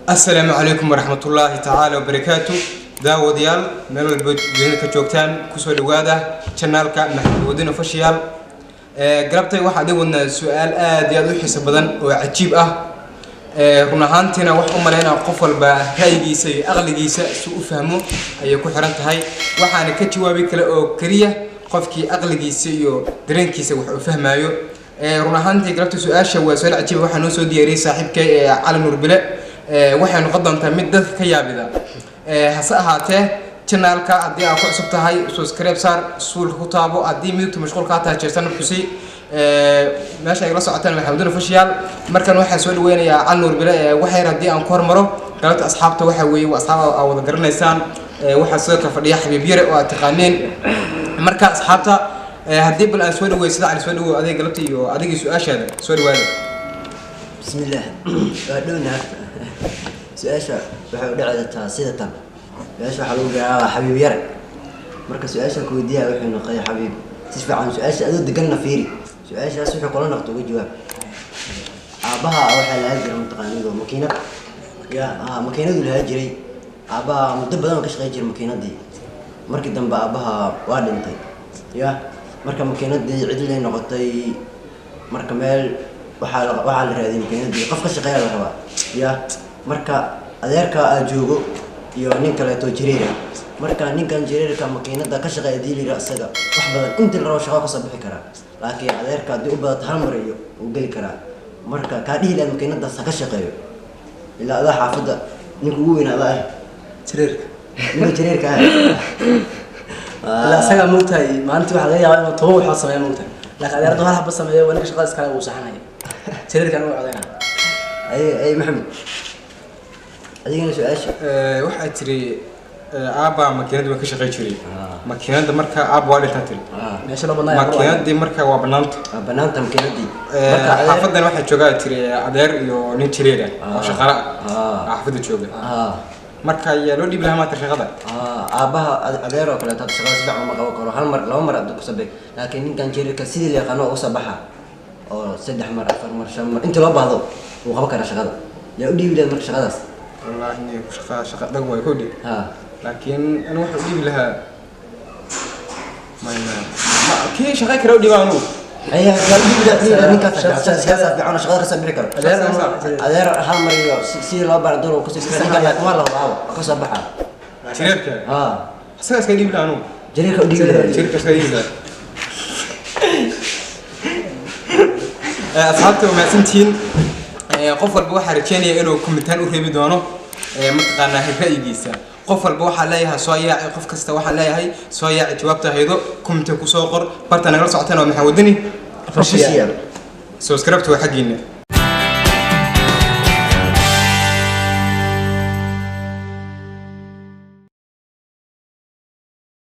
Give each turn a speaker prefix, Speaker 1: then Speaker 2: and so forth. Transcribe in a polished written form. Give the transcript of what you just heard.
Speaker 1: السلام عليكم ورحمة الله تعالى وبركاته. داوديال ميل البيت كجوكتان كسو دواده channelka محمود ودين official قربتي waxaa dhiguna su'aal aad iyo aad u xiiso badan oo cajiib ah run ahaantina wax u maleynaa qof walba ra'yigiisa iyo aqligiisa si uu fahmo ay ku xiran tahay waxaana ka jawaabi kale oo kaliya qofkii aqligiisa iyo dareenkiisa wax uu fahmayo run ahaantii قربتي su'aasha waa su'aal cajiib waxa noo soo diyaariyay saaxiibkay Cali Nuur Bile waxaan qodontaa mid dadka ka yaabida hase ahaatee channelka haddii aad ku cusub tahay subscribe saar suulka ku taabo haddii midtu mashquul ka tahay jeestan xusi meesha ay la socotaan Maxamed official markan waxaan soo dhaweynayaa Cali Nuur Bile waxa yar haddii aan ku hormaro galabta asxaabta waxa weeye waa asxaab aad wada garanaysaan waxa soo ka fadhiya Xabiib Yare oo aad taqaaneen marka asxaabta haddii bal aan soo dhaweey sida Cali soo dhaweey adeeg galabta iyo adeegii su'aashaada soo dhawaada
Speaker 2: بسم الله ودونا سؤاشا waxay u dhacdaa sidatan meesha waxa lagu gaaraa Xabiib Yare marka su'aasha ku weydiiyaa wuxuu noqday Xabiib si fiican su'aasha adoo deganna fiiri su'aashaas wuxuu kala noqdo uga jawaab aabaha waxa la jiray mutaqaanido makiinad makiinadu la jiray aabaha muddo badan ka shaqeey jiray makiinadii markii dambe aabaha waa dhintay marka makiinadii cid leh noqotay marka meel waxa la raadin makiinadii qof ka shaqeeya la rabaa marka adeerka aad joogo iyo nin kale oo jireera marka ninkan jireerka makiinada ka shaqeeya diilira asaga wax badan inta la rabo shaqo ka soo bixi kara laakiin adeerka hadii u badato hal mar iyo uu gali kara marka ka dhiilaan makiinada ka shaqeeyo ilaa adaa xaafada ninku ugu weyn adaa jireerka
Speaker 3: لا سجى موتاي ما أنت واحد غير يعني طوع حصل يا موتاي لكن أنا أردت هلا بس ما وأنا كشغال سكان وصحنا ترى كانوا علينا
Speaker 2: أي محمد أدينا سؤال
Speaker 1: waxay tiri aaba makiinada ma ka shaqeey jiray makiinada marka aaba waa dhintay
Speaker 3: meesha loo banaayo
Speaker 1: makiinada marka waa banaanta
Speaker 2: makiinadii
Speaker 1: marka xaafadan waxa jooga tiri adeer iyo nin jireera oo shaqala xaafada jooga marka ayaa loo dhib lahaa maanta shaqada
Speaker 2: aabaha adeer oo kale taad shaqada si fiican ma qaban karo hal mar laba mar aad ku sabay laakiin ninkan jireerka sidii la yaqaan oo sabaxa oo saddex mar afar mar shan mar inta loo baahdo uu qaban kara shaqada yaa u dhiibi marka shaqadaas
Speaker 1: والله إني شقة دقوة يكودي لكن أنا واحد أجيب لها ما كي شقة كراو دي مانو
Speaker 2: أيه قال لي نيكا شقة بيعنا شقة كسب بريكر أدير هالمريو سي لا بعد دور وكسب نيكا لا كمان لا كسب بحر
Speaker 1: شريرك حسنا كيجيب لها نو
Speaker 2: جريرك ودي لها
Speaker 1: شركة كيجيب لها أصحابته وما سنتين qof walba waxa rajeynaya inuu komentaan u reebi doono mataqaana ra'yigiisa qof walba waxa leeyahay soo yaaci qof kasta waxa leeyahay soo yaaci jawaabta haydo comment ku soo qor barta naga socotaan oo Maxamed Wadani
Speaker 2: official
Speaker 1: subscribe to xaqiina